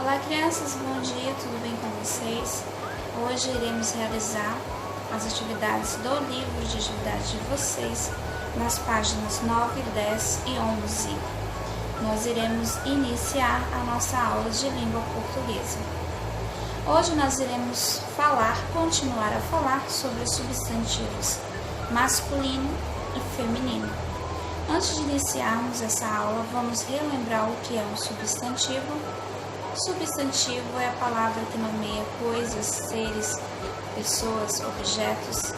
Olá crianças, bom dia, tudo bem com vocês? Hoje iremos realizar as atividades do livro de atividades de vocês nas páginas 9, 10 e 11. Nós iremos iniciar a nossa aula de língua portuguesa. Hoje nós iremos continuar a falar sobre os substantivos masculino e feminino. Antes de iniciarmos essa aula, vamos relembrar o que é um substantivo. Substantivo é a palavra que nomeia coisas, seres, pessoas, objetos.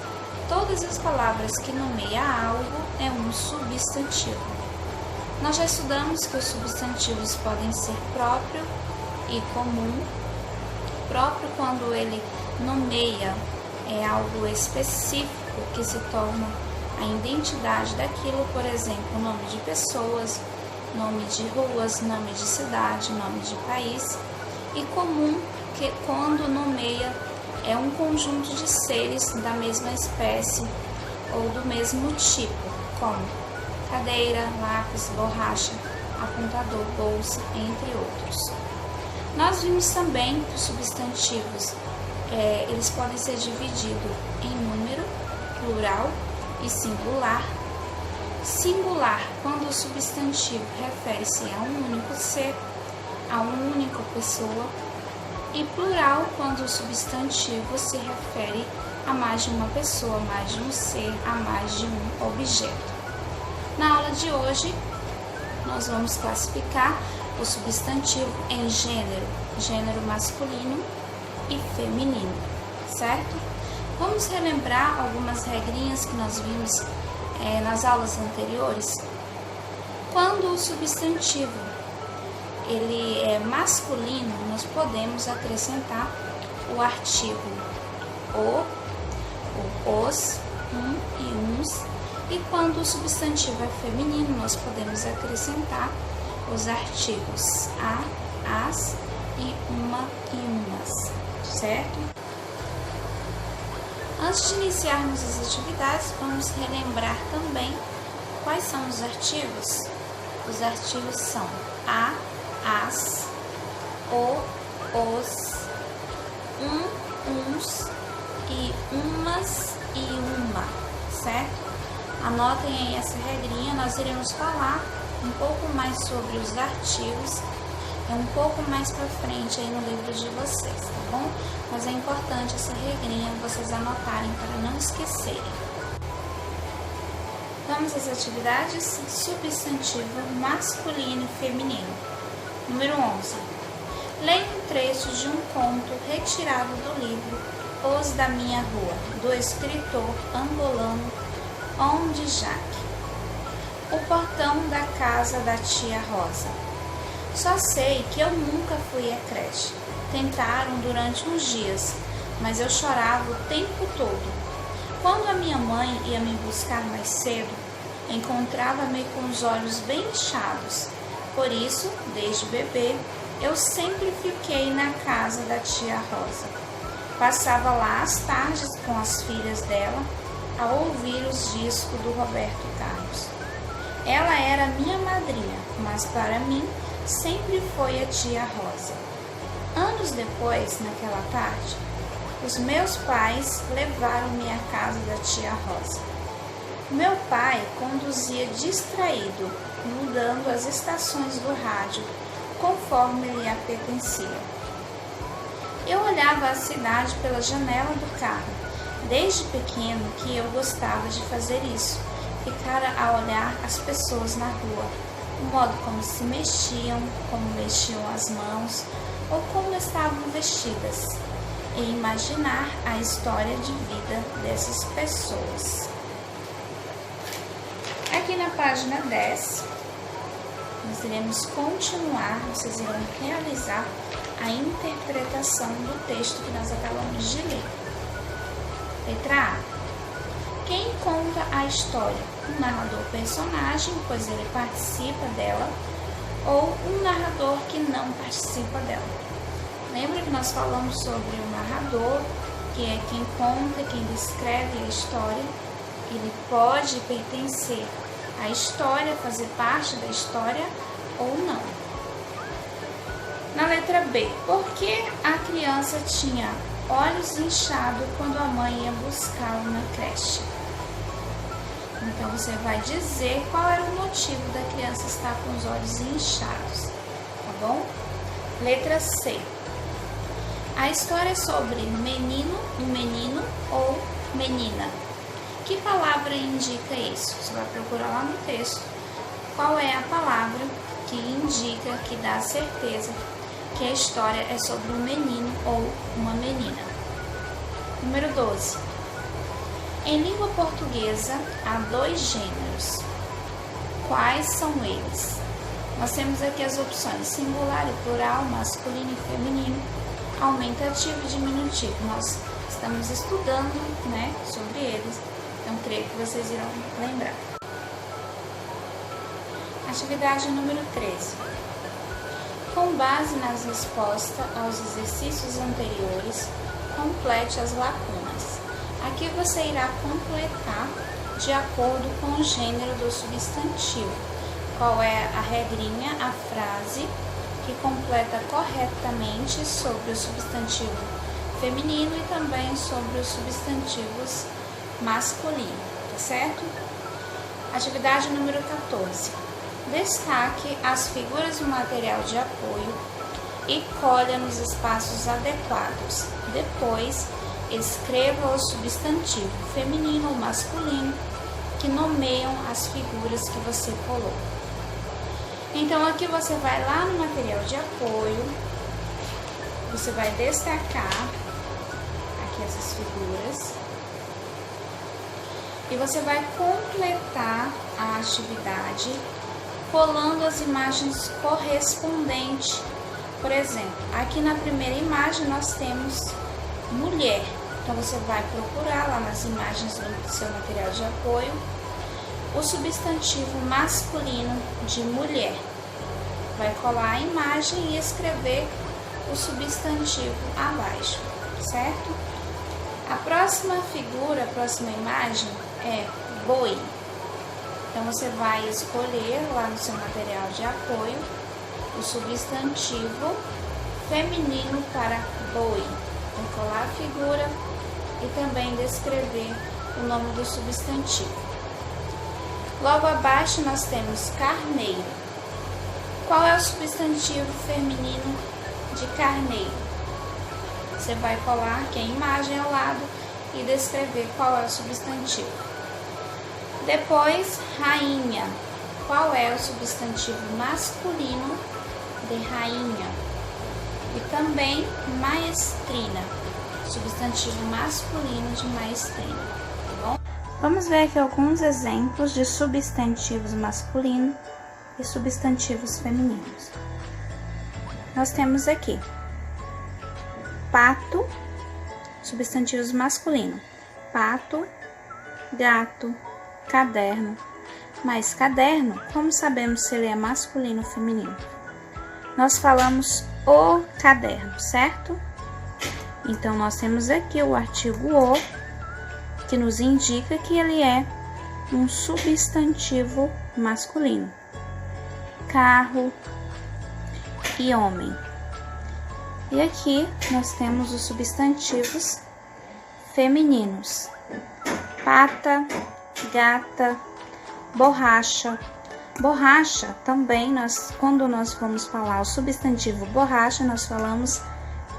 Todas as palavras que nomeiam algo é um substantivo. Nós já estudamos que os substantivos podem ser próprio e comum. Próprio quando ele nomeia algo específico que se torna a identidade daquilo, por exemplo, nome de pessoas, nome de ruas, nome de cidade, nome de país. E comum, que quando nomeia é um conjunto de seres da mesma espécie ou do mesmo tipo, como cadeira, lápis, borracha, apontador, bolsa, entre outros. Nós vimos também que os substantivos eles podem ser divididos em número, plural e singular. Singular, quando o substantivo refere-se a um único ser, a uma única pessoa, e plural, quando o substantivo se refere a mais de uma pessoa, a mais de um ser, a mais de um objeto. Na aula de hoje, nós vamos classificar o substantivo em gênero masculino e feminino, certo? Vamos relembrar algumas regrinhas que nós vimos nas aulas anteriores. Quando o substantivo ele é masculino, nós podemos acrescentar o artigo os, e uns, e quando o substantivo é feminino, nós podemos acrescentar os artigos a, as e uma e umas, certo? Antes de iniciarmos as atividades, vamos relembrar também quais são os artigos. Os artigos são a, as, os, uns e umas e uma, certo? Anotem aí essa regrinha, nós iremos falar um pouco mais sobre os artigos um pouco mais para frente aí no livro de vocês, tá bom? Mas é importante essa regrinha vocês anotarem para não esquecerem. Vamos às atividades. Substantivo masculino e feminino. Número 11. Leia um trecho de um conto retirado do livro Os da Minha Rua, do escritor angolano Onde Jacques. O portão da casa da tia Rosa. Só sei que eu nunca fui à creche. Tentaram durante uns dias, mas eu chorava o tempo todo. Quando a minha mãe ia me buscar mais cedo, encontrava-me com os olhos bem inchados. Por isso, desde bebê, eu sempre fiquei na casa da tia Rosa. Passava lá as tardes com as filhas dela a ouvir os discos do Roberto Carlos. Ela era minha madrinha, mas para mim sempre foi a tia Rosa. Anos depois, naquela tarde, os meus pais levaram-me à casa da tia Rosa. Meu pai conduzia distraído, mudando as estações do rádio, conforme lhe apetecia. Eu olhava a cidade pela janela do carro, desde pequeno que eu gostava de fazer isso, ficar a olhar as pessoas na rua, o modo como se mexiam, como mexiam as mãos ou como estavam vestidas, e imaginar a história de vida dessas pessoas. Aqui na página 10, nós iremos continuar, vocês irão realizar a interpretação do texto que nós acabamos de ler. Letra A. Quem conta a história? Um narrador personagem, pois ele participa dela, ou um narrador que não participa dela. Lembra que nós falamos sobre o narrador, que é quem conta, quem descreve a história. Ele pode pertencer à história, fazer parte da história ou não. Na letra Letra B. Por que a criança tinha olhos inchados quando a mãe ia buscá-lo na creche? Então você vai dizer qual era o motivo da criança estar com os olhos inchados, tá bom? Letra C. A história é sobre menino ou menina. Que palavra indica isso? Você vai procurar lá no texto qual é a palavra que indica, que dá certeza que a história é sobre um menino ou uma menina. Número 12. Em língua portuguesa há 2 gêneros. Quais são eles? Nós temos aqui as opções singular e plural, masculino e feminino, aumentativo e diminutivo. Nós estamos estudando, né, sobre eles, então creio que vocês irão lembrar. Atividade número 13. Com base nas respostas aos exercícios anteriores, complete as lacunas. Aqui você irá completar de acordo com o gênero do substantivo. Qual é a regrinha, a frase que completa corretamente sobre o substantivo feminino e também sobre os substantivos masculinos, tá certo? Atividade número 14. Destaque as figuras do material de apoio e colha nos espaços adequados. Depois, escreva o substantivo feminino ou masculino que nomeiam as figuras que você colocou. Então, aqui você vai lá no material de apoio, você vai destacar aqui essas figuras e você vai completar a atividade colando as imagens correspondentes. Por exemplo, aqui na primeira imagem nós temos mulher. Então você vai procurar lá nas imagens do seu material de apoio o substantivo masculino de mulher. Vai colar a imagem e escrever o substantivo abaixo, certo? A próxima figura, a próxima imagem é boi. Então você vai escolher lá no seu material de apoio o substantivo feminino para boi. Vai colar a figura e também descrever o nome do substantivo. Logo abaixo nós temos carneiro. Qual é o substantivo feminino de carneiro? Você vai colar aqui a imagem ao lado e descrever qual é o substantivo. Depois, rainha. Qual é o substantivo masculino de rainha? E também maestrina, substantivo masculino de maestrina, tá bom? Vamos ver aqui alguns exemplos de substantivos masculinos e substantivos femininos. Nós temos aqui pato, substantivos masculinos: pato, gato, caderno. Mas caderno, como sabemos se ele é masculino ou feminino? Nós falamos o caderno, certo? Então nós temos aqui o artigo o, que nos indica que ele é um substantivo masculino. Carro e homem. E aqui nós temos os substantivos femininos: pata, gata, borracha. Borracha também, quando nós vamos falar o substantivo borracha, nós falamos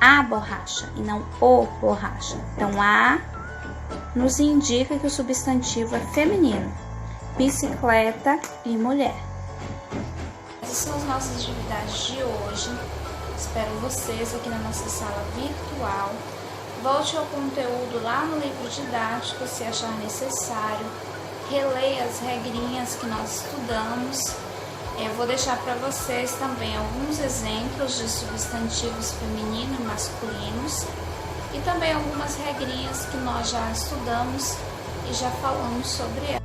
a borracha e não o borracha. Então, a nos indica que o substantivo é feminino. Bicicleta e mulher. Essas são as nossas atividades de hoje. Espero vocês aqui na nossa sala virtual. Volte ao conteúdo lá no livro didático se achar necessário. Releia as regrinhas que nós estudamos. Eu vou deixar para vocês também alguns exemplos de substantivos femininos e masculinos e também algumas regrinhas que nós já estudamos e já falamos sobre elas.